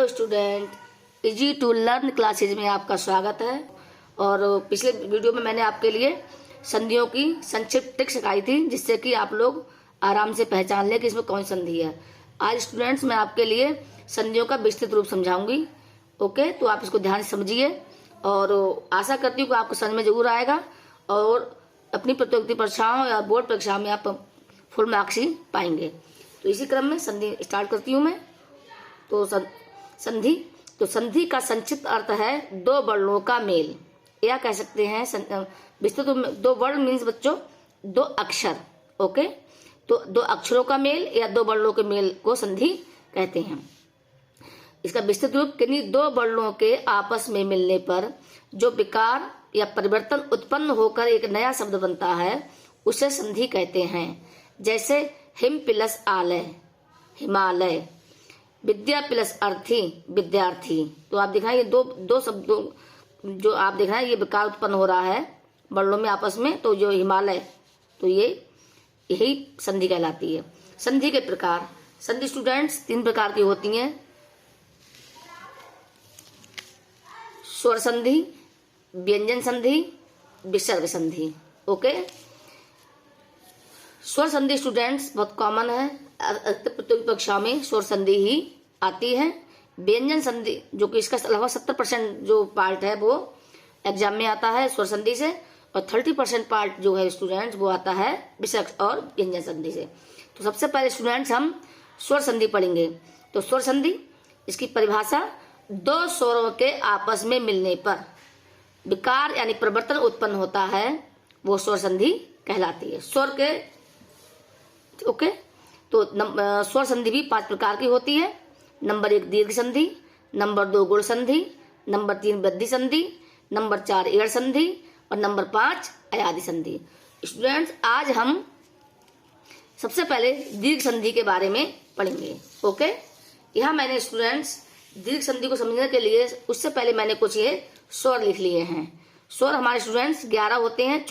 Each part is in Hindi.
Hello student, easy to learn classes में आपका स्वागत है। और पिछले वीडियो में मैंने आपके लिए संधियों की संक्षिप्त ट्रिक सिखाई थी, जिससे कि आप लोग आराम से पहचान लें कि इसमें कौन संधि है। आज स्टूडेंट्स मैं आपके लिए संधियों का विस्तृत रूप समझाऊंगी। ओके, तो आप इसको ध्यान से समझिए और आशा करती हूँ कि आपको समझ में जरूर आएगा और अपनी प्रतियोगिता परीक्षाओं या बोर्ड परीक्षा में आप फुल मार्क्स ही पाएंगे। तो इसी क्रम में संधि स्टार्ट करती हूँ मैं। तो संधि का संक्षिप्त अर्थ है दो वर्णों का मेल, या कह सकते हैं विस्तृत रूप में दो वर्ण मीन्स बच्चों दो अक्षर। ओके, तो दो अक्षरों का मेल या दो वर्णों के मेल को संधि कहते हैं। इसका विस्तृत रूप किन्हीं दो वर्णों के आपस में मिलने पर जो विकार या परिवर्तन उत्पन्न होकर एक नया शब्द बनता है उसे संधि कहते हैं। जैसे हिम प्लस आलय हिमालय, विद्या प्लस अर्थी विद्यार्थी। तो आप दिखाएं ये दो शब्दों जो आप देख रहे हैं ये विकार उत्पन्न हो रहा है वर्णों में आपस में, तो जो हिमालय तो ये यही संधि कहलाती है। संधि के प्रकार, संधि स्टूडेंट्स तीन प्रकार की होती हैं। स्वर संधि, व्यंजन संधि, विसर्ग संधि। ओके, स्वर संधि स्टूडेंट्स बहुत कॉमन है, प्रतियोगिता परीक्षा में स्वर संधि ही आती है। व्यंजन संधि जो कि इसका लगभग 70% जो पार्ट है वो एग्जाम में आता है स्वर संधि से, और 30% पार्ट जो है स्टूडेंट्स वो आता है विसर्ग और व्यंजन संधि से। तो सबसे पहले स्टूडेंट्स हम स्वर संधि पढ़ेंगे। तो स्वर संधि इसकी परिभाषा दो स्वरों के आपस में मिलने पर विकार यानी परिवर्तन उत्पन्न होता है वो स्वर संधि कहलाती है। स्वर के ओके, तो स्वर संधि भी 5 प्रकार की होती है। नंबर 1 दीर्घ संधि, नंबर 2 गुण संधि, नंबर 3 वृद्धि संधि, नंबर 4 एड़ संधि और नंबर 5 अयादि संधि। स्टूडेंट्स आज हम सबसे पहले दीर्घ संधि के बारे में पढ़ेंगे। ओके, यहाँ मैंने स्टूडेंट्स दीर्घ संधि को समझने के लिए उससे पहले मैंने कुछ ये स्वर लिख लिए हैं। स्वर हमारे स्टूडेंट्स 11 होते हैं।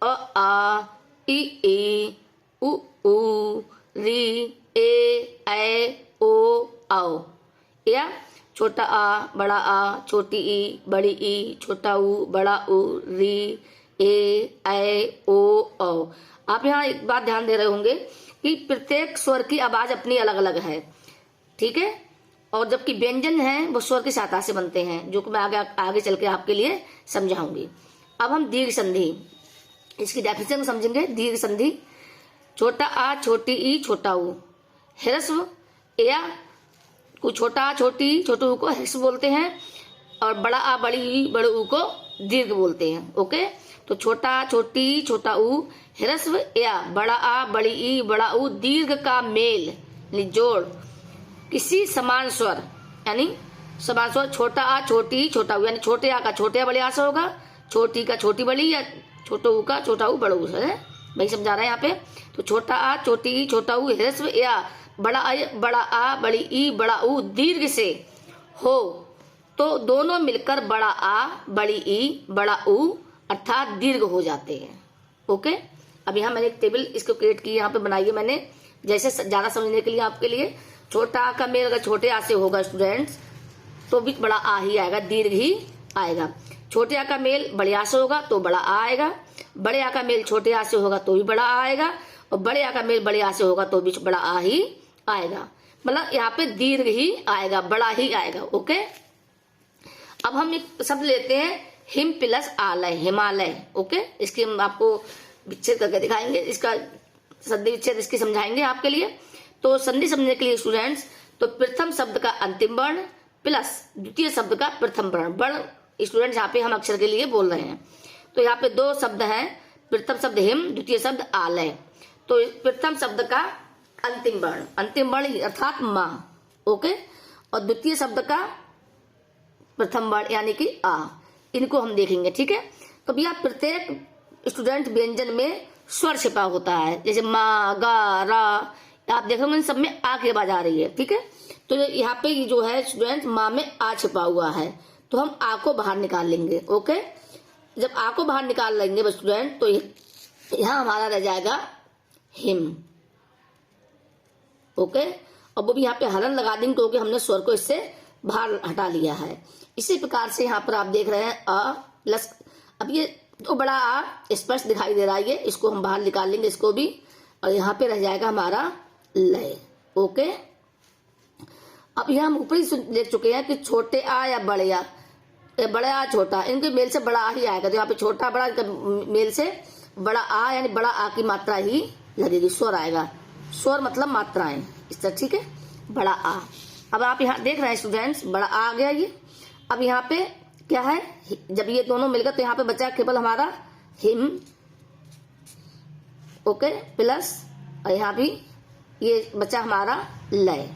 अ आ इ ई उ ऊ री ए ऐ ओ आओ, या छोटा आ बड़ा आ छोटी ई बड़ी ई छोटा ऊ बड़ा ऊ री ए ऐ ओ औ। आप यहाँ एक बात ध्यान दे रहे होंगे कि प्रत्येक स्वर की आवाज अपनी अलग अलग है, ठीक है, और जबकि व्यंजन है वो स्वर की सहायता से बनते हैं, जो कि मैं आगे चल के आपके लिए समझाऊंगी। अब हम दीर्घ संधि इसकी डेफिनेशन समझेंगे। दीर्घ संधि छोटा आ छोटी ई छोटा ऊ ह्रस्व, या को छोटा आ छोटी छोटे ऊ को ह्रस्व बोलते हैं और बड़ा आ बड़ी ई बड़े ऊ को दीर्घ बोलते हैं। ओके, तो छोटा छोटी छोटा ऊ ह्रस्व या बड़ा आ बड़ी ई बड़ा ऊ दीर्घ का मेल जोड़ किसी समान स्वर यानी समान स्वर छोटा आ छोटी छोटा ऊ, यानी छोटे आ का छोटे आ बड़े आ से होगा, छोटी का छोटी बड़ी या छोटे ऊ का छोटा ऊ बड़ा ऊ से है। भाई समझा रहे हैं यहाँ पे। तो छोटा आ छोटी छोटा ऊ ह्रस्व या बड़ा आ बड़ी ई बड़ा ऊ दीर्घ से हो तो दोनों मिलकर बड़ा आ बड़ी ई बड़ा ऊ अर्थात दीर्घ हो जाते हैं। ओके, अब यहाँ मैंने एक टेबल इसको क्रिएट की यहाँ पे बनाई है मैंने, जैसे ज्यादा समझने के लिए आपके लिए। छोटा आ का मेल अगर छोटे आ से होगा स्टूडेंट्स तो भी बड़ा आ ही आएगा, दीर्घ ही आएगा। छोटे आ का मेल बड़े आ से होगा तो बड़ा आ आएगा, बड़े आ का मेल छोटे आ से होगा तो भी बड़ा आ आएगा, और बड़े आ का मेल बड़े आ से होगा तो भी बड़ा आ ही आएगा। मतलब यहाँ पे दीर्घ ही आएगा, बड़ा ही आएगा। ओके, अब हम एक शब्द लेते हैं हिम प्लस आलय हिमालय। ओके, इसकी हम आपको विच्छेद करके दिखाएंगे, इसका संधि विच्छेद इसकी समझाएंगे आपके लिए। तो संधि समझने के लिए स्टूडेंट्स तो प्रथम शब्द का अंतिम वर्ण प्लस द्वितीय शब्द का प्रथम वर्ण स्टूडेंट्स यहाँ पे हम अक्षर के लिए बोल रहे हैं। तो यहाँ पे दो शब्द हैं, प्रथम शब्द हिम, द्वितीय शब्द आलय। तो प्रथम शब्द का अंतिम वर्ण अर्थात माँ। ओके, और द्वितीय शब्द का प्रथम वर्ण यानी कि आ, इनको हम देखेंगे, ठीक है। तो भैया प्रत्येक स्टूडेंट व्यंजन में स्वर छिपा होता है, जैसे मा गा रा, आप देख रहे हो सब में आ की आवाज आ रही है, ठीक है। तो यहाँ पे जो है स्टूडेंट माँ में आ छिपा हुआ है, तो हम आ को बाहर निकाल लेंगे। ओके, जब आ को बाहर निकाल लेंगे स्टूडेंट तो यहाँ हमारा रह जाएगा हिम। ओके, और वो भी यहाँ पे हलन लगा देंगे क्योंकि हमने स्वर को इससे बाहर हटा लिया है। इसी प्रकार से यहाँ पर आप देख रहे हैं अ प्लस, अब ये तो बड़ा आ स्पष्ट दिखाई दे रहा है, ये इसको हम बाहर निकाल लेंगे इसको भी, और यहाँ पे रह जाएगा हमारा लय। ओके, अब यहाँ हम ऊपर ही देख चुके हैं कि छोटे आ या बड़े आ, बड़ा आ छोटा, इनके मेल से बड़ा आ ही आएगा। तो यहाँ पे छोटा बड़ा मेल से बड़ा आ यानी बड़ा आ की मात्रा ही लगेगी, स्वर आएगा। स्वर मतलब मात्राएं इस तरह, ठीक है, बड़ा आ। अब आप यहाँ देख रहे हैं स्टूडेंट्स, बड़ा आ गया ये। अब यहाँ पे क्या है, जब ये दोनों मिलकर तो यहाँ पे बचा केवल हमारा हिम। ओके, प्लस, और यहाँ भी ये बचा हमारा लय।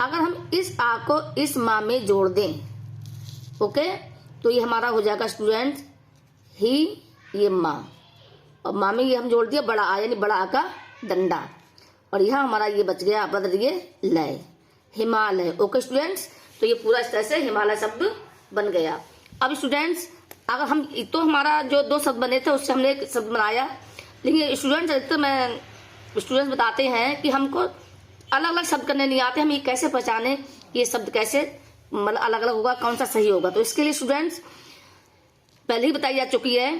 अगर हम इस आ को इस माँ में जोड़ दें, ओके, तो ये हमारा हो जाएगा स्टूडेंट ही, ये माँ, और माँ में ये हम जोड़ दिया बड़ा आ यानी बड़ा आ का डंडा, और यहाँ हमारा ये बच गया बदल ये लय, हिमालय। ओके स्टूडेंट्स, तो ये पूरा इस तरह से हिमालय शब्द बन गया। अब स्टूडेंट्स अगर हम तो हमारा जो दो शब्द बने थे उससे हमने एक शब्द बनाया, लेकिन स्टूडेंट्स अधिकतर मैं स्टूडेंट्स बताते हैं कि हमको अलग अलग शब्द करने नहीं आते, हम ये कैसे पहचाने ये शब्द कैसे मतलब अलग अलग होगा, कौन सा सही होगा। तो इसके लिए स्टूडेंट्स पहले ही बताई जा चुकी है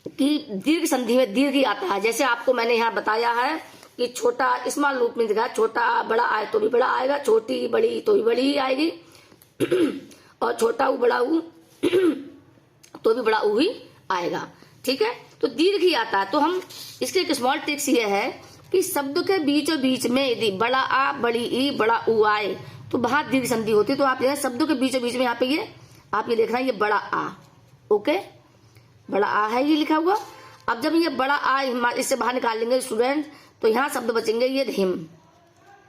कि दीर्घ संधि में दीर्घ ही आता है। जैसे आपको मैंने यहाँ बताया है कि छोटा स्मॉल रूप में दिखा, छोटा बड़ा आए तो भी बड़ा आएगा, छोटी बड़ी तो भी बड़ी ही आएगी, और छोटा ऊ बड़ा ऊ तो भी बड़ा ऊ ही आएगा, ठीक है। तो दीर्घ ही आता है। तो हम इसके एक स्मॉल ट्रिक्स ये है कि शब्द के बीचों बीच में यदि बड़ा आ बड़ी ई बड़ा ऊ आए तो वहां दीर्घ संधि होती है। तो आप देखिए शब्दों के बीचों बीच में यहाँ पे ये आप ये देख रहे हैं, ये बड़ा आ, ओके, बड़ा आ है ये लिखा हुआ। अब जब ये बड़ा आ इससे बाहर निकाल लेंगे स्टूडेंट, तो यहाँ शब्द बचेंगे ये हिम,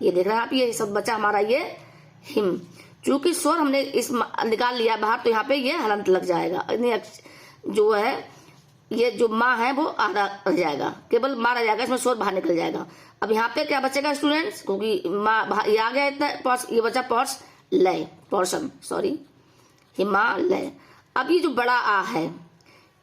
ये देख रहे हैं आप, ये शब्द बचा हमारा ये हिम। चूंकि स्वर हमने इस निकाल लिया बाहर, तो यहाँ पे ये हलंत लग जाएगा, जो है ये जो माँ है वो आधा रह जाएगा, केवल माँ रह जाएगा, इसमें स्वर बाहर निकल जाएगा। अब यहाँ पे क्या बचेगा स्टूडेंट्स, क्योंकि माँ ये आ गया इतना, ये बचा पॉर्स लय, पोर्शन सॉरी, हिमालय। अब ये जो बड़ा आ है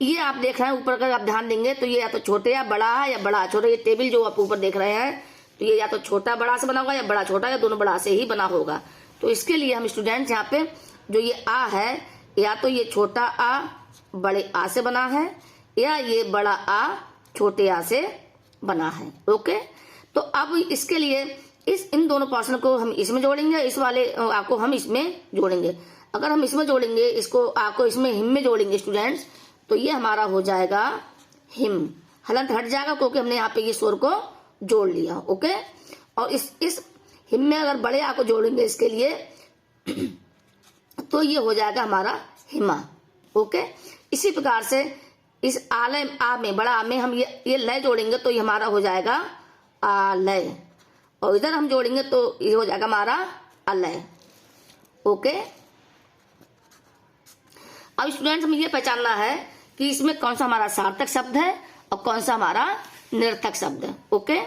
ये आप देख रहे हैं ऊपर, अगर आप ध्यान देंगे तो ये या तो छोटे या बड़ा है या बड़ा छोटा, ये टेबल जो आप ऊपर देख रहे हैं तो ये या तो छोटा बड़ा से बना होगा या बड़ा छोटा, या दोनों बड़ा से ही बना होगा। तो इसके लिए हम स्टूडेंट्स यहाँ पे जो ये आ है, या तो ये छोटा आ बड़े आ से बना है, या ये बड़ा आ छोटे आ से बना है। ओके, तो अब इसके लिए इन दोनों पोर्शन को हम इसमें जोड़ेंगे, इस वाले आ को हम इसमें जोड़ेंगे। अगर हम इसमें जोड़ेंगे, इसको आ को इसमें हिम में जोड़ेंगे स्टूडेंट्स, तो ये हमारा हो जाएगा हिम, हलंत हट जाएगा क्योंकि हमने यहाँ पे ये स्वर को जोड़ लिया। ओके, और इस हिम में अगर बड़े आ को जोड़ेंगे इसके लिए तो ये हो जाएगा हमारा हिमा। ओके, इसी प्रकार से इस आलय आ में बड़ा आ में हम ये लय जोड़ेंगे तो ये हमारा हो जाएगा आलय, और इधर हम जोड़ेंगे तो ये हो जाएगा हमारा अलय। ओके, अब स्टूडेंट्स हमें ये पहचानना है कि इसमें कौन सा हमारा सार्थक शब्द है और कौन सा हमारा निरर्थक शब्द है। ओके,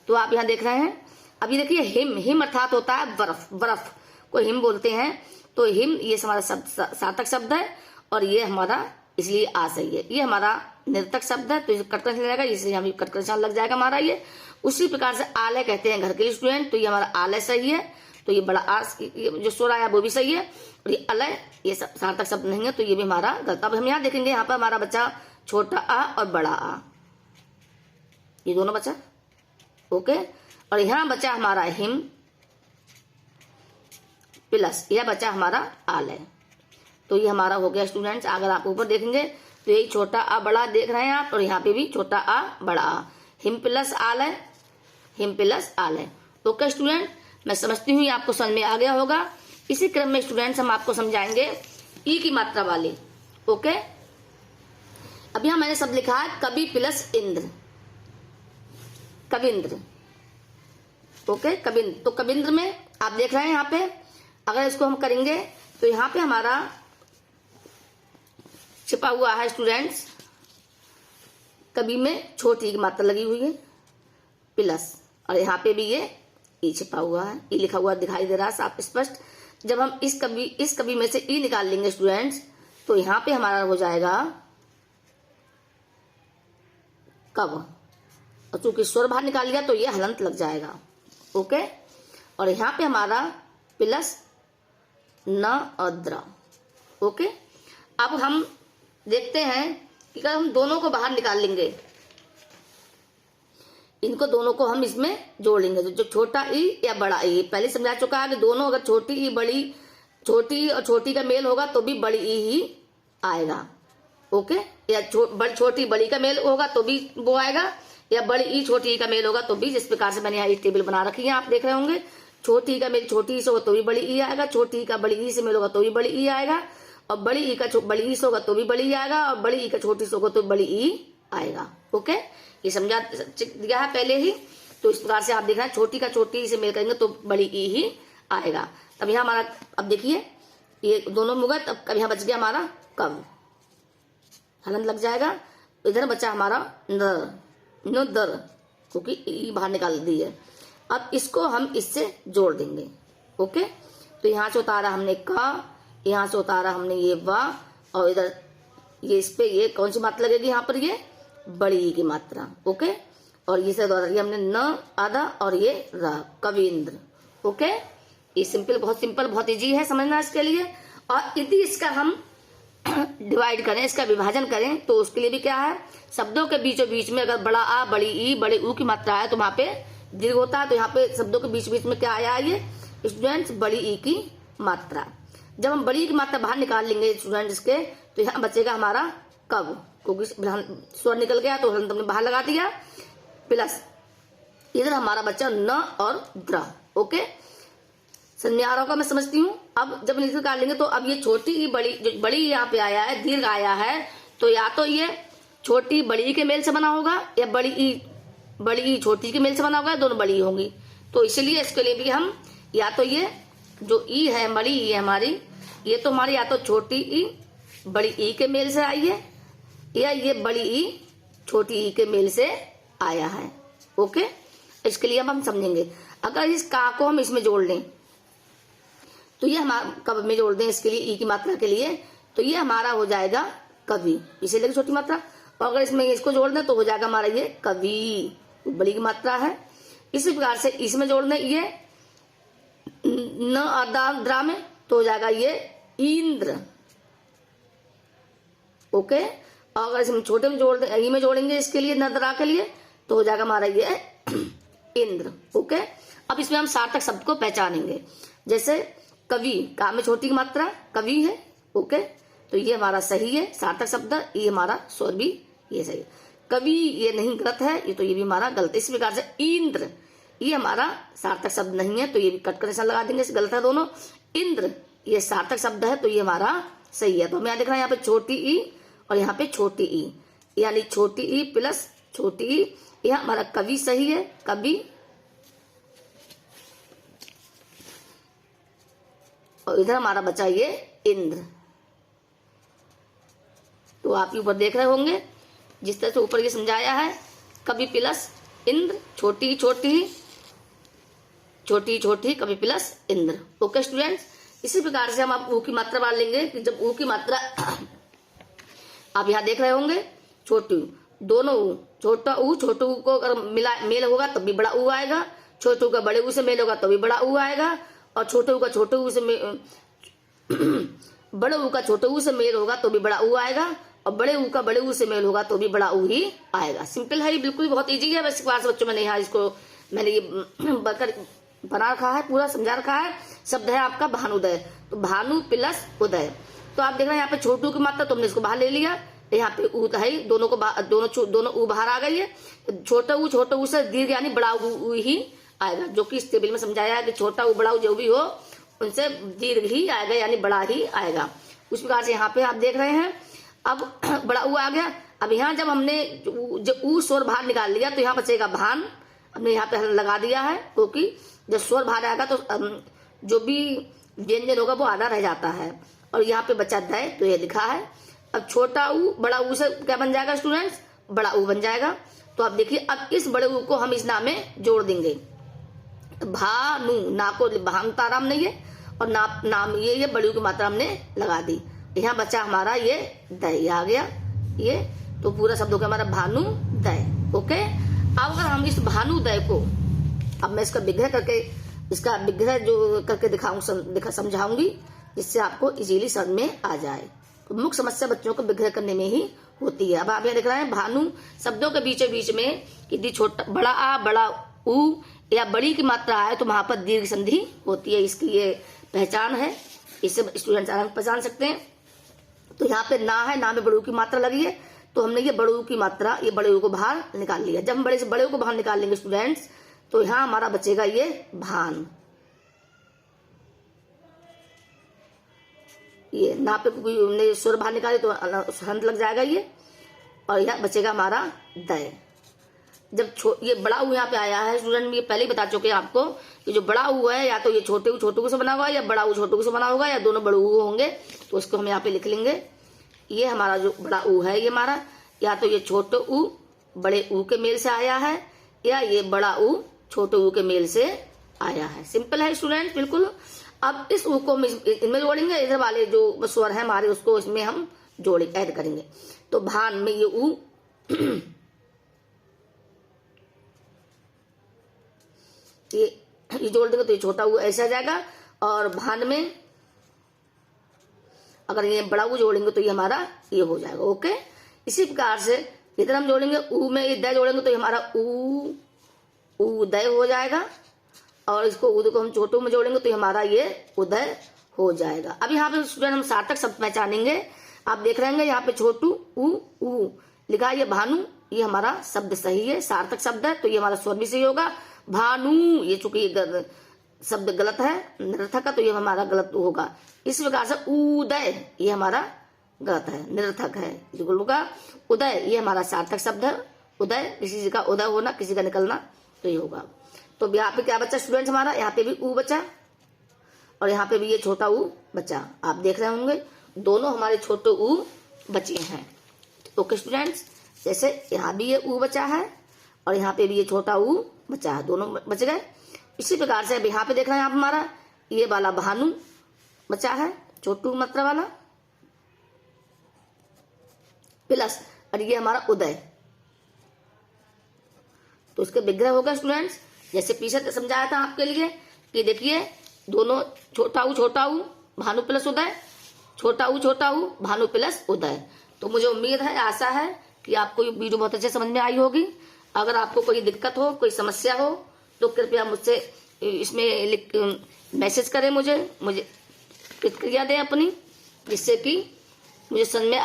तो आप यहाँ देख रहे हैं, अभी देखिए हिम, हिम अर्थात होता है बर्फ, बर्फ को हिम बोलते हैं। तो हिम ये हमारा शब्द सार्थक शब्द है, और ये हमारा इसलिए आ सही है। ये हमारा निरर्थक शब्द है, तो कटकर लग जाएगा, इसलिए हमें कटकर लग जाएगा हमारा ये। उसी प्रकार से आलय कहते हैं घर के लिए स्टूडेंट, तो ये हमारा आलय सही है, तो ये बड़ा आ जो स्वर आया वो भी सही है, और ये अलय ये सार्थक शब्द नहीं है, तो ये भी हमारा गलत। अब हम यहाँ देखेंगे, यहाँ पर हमारा बच्चा छोटा आ और बड़ा आ, ये दोनों बचा। ओके, और यहाँ बचा हमारा हिम प्लस यह बचा हमारा आलय, तो ये हमारा हो गया स्टूडेंट्स। अगर आप ऊपर देखेंगे तो यही छोटा आ बड़ा देख रहे हैं आप, और यहाँ पे भी छोटा आ बड़ा आ, हिम प्लस आलय, हिम प्लस आलय। ओके स्टूडेंट, मैं समझती हूँ आपको समझ में आ गया होगा। इसी क्रम में स्टूडेंट्स हम आपको समझाएंगे ई की मात्रा वाली। ओके, अब यहाँ मैंने शब्द लिखा है कवि प्लस इंद्र, कविंद्र। ओके, कविंद्र, तो कविंद्र में आप देख रहे हैं यहाँ पे, अगर इसको हम करेंगे तो यहाँ पे हमारा छिपा हुआ है स्टूडेंट्स, कवि में छोटी की मात्रा लगी हुई है प्लस, और यहाँ पे भी ये ई छिपा हुआ है, ई लिखा हुआ दिखाई दे रहा है साफ स्पष्ट। जब हम इस कवि में से ई निकाल लेंगे स्टूडेंट्स, तो यहाँ पे हमारा हो जाएगा कव, और चूंकि स्वर बाहर निकाल लिया तो ये हलंत लग जाएगा। ओके, और यहाँ पे हमारा प्लस न और द्र। ओके, अब हम देखते हैं कि अगर हम दोनों को बाहर निकाल लेंगे, इनको दोनों को हम इसमें जोड़ लेंगे, जो छोटा ई या बड़ा ई, पहले समझा चुका है कि दोनों अगर छोटी ई बड़ी, छोटी और छोटी का मेल होगा तो भी बड़ी ई ही आएगा। ओके, या छोटी बड़ी का मेल होगा तो भी वो आएगा, या बड़ी ई छोटी ई का मेल होगा तो भी। जिस प्रकार से मैंने यहाँ एक टेबल बना रखी है, आप देख रहे होंगे, छोटी ई का मेल छोटी ई से होगा तो भी बड़ी ई आएगा, छोटी ई का बड़ी ई से मेल होगा तो भी बड़ी ई आएगा, और बड़ी ई का बड़ी ई से होगा तो भी बड़ी ई आएगा, और बड़ी ई का छोटी से होगा तो बड़ी ई आएगा। ओके, ये समझा दिया है पहले ही। तो इस प्रकार से आप देख रहे हैं, छोटी का छोटी से मेल करेंगे तो बड़ी ई ही आएगा। तब यहाँ हमारा, अब देखिए ये दोनों मुगा, तब यहाँ बच गया हमारा कब, हलन लग जाएगा। इधर बचा हमारा न दर, क्योंकि ई बाहर निकाल दी है। अब इसको हम इससे जोड़ देंगे। ओके, तो यहाँ से उतारा हमने का, यहाँ से उतारा हमने ये वा, और इधर ये इस पे ये कौन सी मात्रा लगेगी, यहाँ पर ये बड़ी ई की मात्रा। ओके, और ये से हमने न आधा और ये र, कविंद्र। ओके, ये सिंपल, बहुत सिंपल, बहुत इजी है समझना इसके लिए। और यदि इसका हम डिवाइड करें, इसका विभाजन करें, तो उसके लिए भी क्या है, शब्दों के बीचों बीच में अगर बड़ा आ, बड़ी ई, बड़े ऊ की मात्रा है तो वहां पे दीर्घ होता है। तो यहाँ पे शब्दों के बीच बीच में क्या आया, ये स्टूडेंट्स बड़ी ई की मात्रा। जब हम बड़ी की मात्रा बाहर निकाल लेंगे स्टूडेंट्स के, तो यहाँ बचेगा हमारा कब, क्योंकि स्वर निकल गया तो हमने बाहर लगा दिया, प्लस इधर हमारा बच्चा न और द्र। ओके, समझ आ रहा होगा, मैं समझती हूँ। अब जब निकाल लेंगे तो अब ये छोटी ई बड़ी, जो बड़ी यहाँ पे आया है, दीर्घ आया है, तो या तो ये छोटी बड़ी के मेल से बना होगा, या बड़ी ई छोटी के मेल से बना होगा, दोनों बड़ी होंगी। तो इसलिए इसके लिए भी हम या तो ये जो ई है, बड़ी ई है हमारी, ये तो हमारी या तो छोटी ई बड़ी ई के मेल से आई है, या ये बड़ी ई छोटी ई के मेल से आया है। ओके, इसके लिए हम समझेंगे। अगर इस का को हम इसमें जोड़ लें, तो ये हमारा कब में जोड़ दें इसके लिए, ई की मात्रा के लिए, तो ये हमारा हो जाएगा कवि, इसे लेकर छोटी मात्रा। और अगर इसमें इसको जोड़ दें तो हो जाएगा हमारा ये कवि, बड़ी की मात्रा है। इसी प्रकार से इसमें जोड़ दें ये न आधा द्रा में, तो हो जाएगा ये इंद्र। ओके, और अगर इसमें छोटे में जोड़ दें, ई में जोड़ेंगे इसके लिए, नदरा के लिए, तो हो जाएगा हमारा ये इंद्र। ओके, अब इसमें हम सार्थक शब्द को पहचानेंगे। जैसे कवि, का में छोटी की मात्रा कवि है। ओके, तो ये हमारा सही है सार्थक शब्द, ये हमारा स्वर भी ये सही है। कवि ये नहीं गलत है, ये तो ये भी हमारा गलत है। इस प्रकार से इंद्र ये हमारा सार्थक शब्द नहीं है, तो ये भी कट कर निशान लगा देंगे, गलत है दोनों। इंद्र ये सार्थक शब्द है, तो ये हमारा सही है। तो हम यहाँ देख रहे हैं, यहाँ पे छोटी ई और यहाँ पे छोटी ई, यानी छोटी ई प्लस छोटी ई, यह हमारा कवि सही है, कवि। और इधर हमारा बचा ये इंद्र। तो आप ऊपर देख रहे होंगे, जिस तरह से ऊपर ये समझाया है, कवि प्लस इंद्र, छोटी छोटी छोटी छोटी, कवि प्लस इंद्र। ओके स्टूडेंट्स, इसी प्रकार से हम आप ऊ की मात्रा बांट लेंगे कि जब ऊ की मात्रा आप यहाँ देख रहे होंगे, छोटी दोनों ऊ, छोटा ऊ छोटे ऊ को अगर मेल होगा तब भी बड़ा ऊ आएगा, छोटे ऊ का बड़े ऊ से मेल होगा तो भी बड़ा ऊ आएगा, और छोटे ऊ का छोटे ऊ से बड़े ऊ का छोटे ऊ से मेल होगा तो भी बड़ा ऊ आएगा, और बड़े ऊ का बड़े ऊ से मेल होगा तो भी बड़ा ऊ ही आएगा। सिंपल है, ये बिल्कुल बहुत इजी है। वैसे क्लास बच्चों मैंने यहाँ इसको मैंने ये बना रखा है, पूरा समझा रखा है। शब्द है आपका भानुदय, तो भानु प्लस उदय। तो आप देख रहे हैं यहाँ पे छोटू की मात्रा, तो हमने इसको बाहर ले लिया, यहाँ पे ऊ है, दोनों को दोनों ऊ बाहर आ गई है। छोटा ऊ से दीर्घ यानी बड़ा ऊ ही आएगा, जो कि इस टेबल में समझाया है कि छोटा ऊ बड़ा ऊ जो भी हो उनसे दीर्घ ही आएगा, यानी बड़ा ही आएगा। उस प्रकार से यहाँ पे आप देख रहे हैं, अब बड़ा ऊ आ गया। अब यहाँ जब हमने जब ऊ स्वर बाहर निकाल लिया तो यहाँ बचेगा भान, हमने यहाँ पे लगा दिया है, क्योंकि जब स्वर बाहर आएगा तो जो भी व्यंजन होगा वो आधा रह जाता है। और यहाँ पे बचा दय, तो ये लिखा है। अब छोटा ऊ बड़ा ऊ से क्या बन जाएगा स्टूडेंट्स, बड़ा ऊ बन जाएगा। तो आप देखिए, अब इस बड़े ऊ को हम इस नाम में जोड़ देंगे। भानु, ना को भान ताराम नहीं है, और नाम ये बड़ी ऊ की मात्रा हमने लगा दी। यहाँ बचा हमारा ये दय आ गया, ये तो पूरा शब्द हो गया हमारा भानु दय। ओके, अब अगर हम इस भानु दय को, अब मैं इसका विग्रह करके, इसका विग्रह जो करके समझाऊंगी जिससे आपको इजीली समझ में आ जाए। तो मुख्य समस्या बच्चों को विग्रह करने में ही होती है। अब आप यहाँ देख रहे हैं भानु शब्दों के बीच में यदि छोटा बड़ा आ बड़ा उ या बड़ी की मात्रा आए तो वहां पर दीर्घ संधि होती है। इसकी ये पहचान है, इससे स्टूडेंट्स आराम पहचान सकते हैं। तो यहाँ पे ना है, ना में बड़ू की मात्रा लगी है, तो हमने ये बड़ू की मात्रा, ये बड़े को बाहर निकाल लिया। जब हम बड़े से बड़े को बाहर निकाल लेंगे स्टूडेंट्स, तो यहाँ हमारा बचेगा ये भान। ये ना पे कोई स्वर बाहर निकाले तो हंत लग जाएगा ये, और यहाँ बचेगा हमारा दय। जब ये बड़ा ऊ यहाँ पे आया है स्टूडेंट, ये पहले ही बता चुके हैं आपको कि जो बड़ा ऊ है या तो ये छोटे ऊ से बना होगा या बड़ा ऊ छोटे ऊ से बना होगा या दोनों बड़े ऊ होंगे। तो उसको हम यहाँ पे लिख लेंगे। ये हमारा जो बड़ा ऊ है ये हमारा या तो ये छोटे ऊ बड़े ऊ के मेल से आया है या ये बड़ा ऊ छोटे ऊ के मेल से आया है। सिंपल है स्टूडेंट, बिल्कुल। अब इस ऊ को इनमें जोड़ेंगे, इधर वाले जो स्वर है हमारे उसको इसमें हम ऐड करेंगे। तो भान में ये ऊ ये जोड़ देंगे तो ये छोटा ऊ ऐसा आ जाएगा, और भान में अगर ये बड़ा ऊ जोड़ेंगे तो ये हमारा ये हो जाएगा। ओके, इसी प्रकार से इधर हम जोड़ेंगे ऊ में ये दय जोड़ेंगे तो ये हमारा उदय हो जाएगा, और इसको उदय को हम छोटे ऊ में जोड़ेंगे तो ये हमारा ये उदय हो जाएगा। अब यहाँ पे स्टूडेंट हम सार्थक शब्द पहचानेंगे। आप देख रहे हैं यहाँ पे छोटू ऊ लिखा है, ये भानु, ये हमारा शब्द सही है, सार्थक शब्द है, तो ये हमारा स्वर भी सही होगा। भानु ये चूंकि शब्द गलत है, निरर्थक है, तो ये हमारा गलत होगा। इस प्रकार से उदय ये हमारा गलत है, निरर्थक है, बिल्कुल होगा। उदय ये हमारा सार्थक शब्द है। उदय किसी का उदय होना, किसी का निकलना, तो ये होगा। तो यहाँ पे क्या बचा स्टूडेंट्स हमारा, यहाँ पे भी ऊ बचा और यहाँ पे भी ये छोटा ऊ बचा। आप देख रहे होंगे दोनों हमारे छोटे ऊ बचे हैं। ओके स्टूडेंट्स, जैसे यहाँ भी ये ऊ बचा है और यहाँ पे भी ये छोटा ऊ बचा है, दोनों बच गए। इसी प्रकार से अब यहाँ पे देख रहे हैं आप हमारा ये वाला भानु बचा है, छोटू मात्रा वाला, प्लस और ये हमारा उदय, तो इसके विग्रह होगा स्टूडेंट्स। जैसे पीछे समझाया था आपके लिए कि देखिए दोनों छोटा ऊ भानु प्लस उदय, छोटा ऊ भानु प्लस उदय। तो मुझे उम्मीद है, आशा है कि आपको ये वीडियो बहुत अच्छे समझ में आई होगी। अगर आपको कोई दिक्कत हो, कोई समस्या हो, तो कृपया मुझसे इसमें मैसेज करें, मुझे प्रतिक्रिया दें अपनी, जिससे कि मुझे समझ में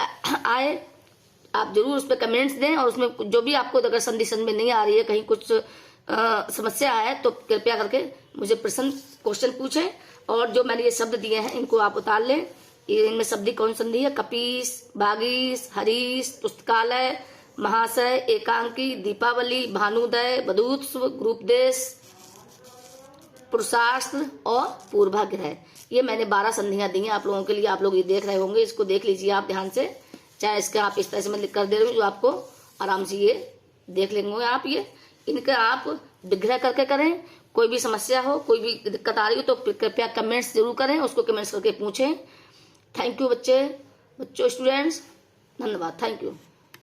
आए। आप जरूर उस पर कमेंट्स दें, और उसमें जो भी आपको अगर संधि समझ में नहीं आ रही है, कहीं कुछ समस्या है, तो कृपया करके मुझे प्रश्न क्वेश्चन पूछें। और जो मैंने ये शब्द दिए हैं इनको आप उतार लें। इनमें शब्द कौन संधि है, कपीस, बागीस, हरीश, पुस्तकालय, महाशय, एकांकी, दीपावली, भानुदय, बधूत्सव, ग्रुपदेश, पुरुषास्त्र और पूर्वाग्रह। ये मैंने 12 संधियां दी हैं आप लोगों के लिए। आप लोग ये देख रहे होंगे, इसको देख लीजिए आप ध्यान से। चाहे इसके आप इस तरह से मैं लिख कर दे रही हूँ, जो आपको आराम से ये देख लेंगे आप। ये इनका आप विग्रह करके करें। कोई भी समस्या हो, कोई भी दिक्कत आ रही हो, तो कृपया कमेंट्स जरूर करें, उसको कमेंट्स करके पूछें। थैंक यू बच्चों स्टूडेंट्स, धन्यवाद, थैंक यू।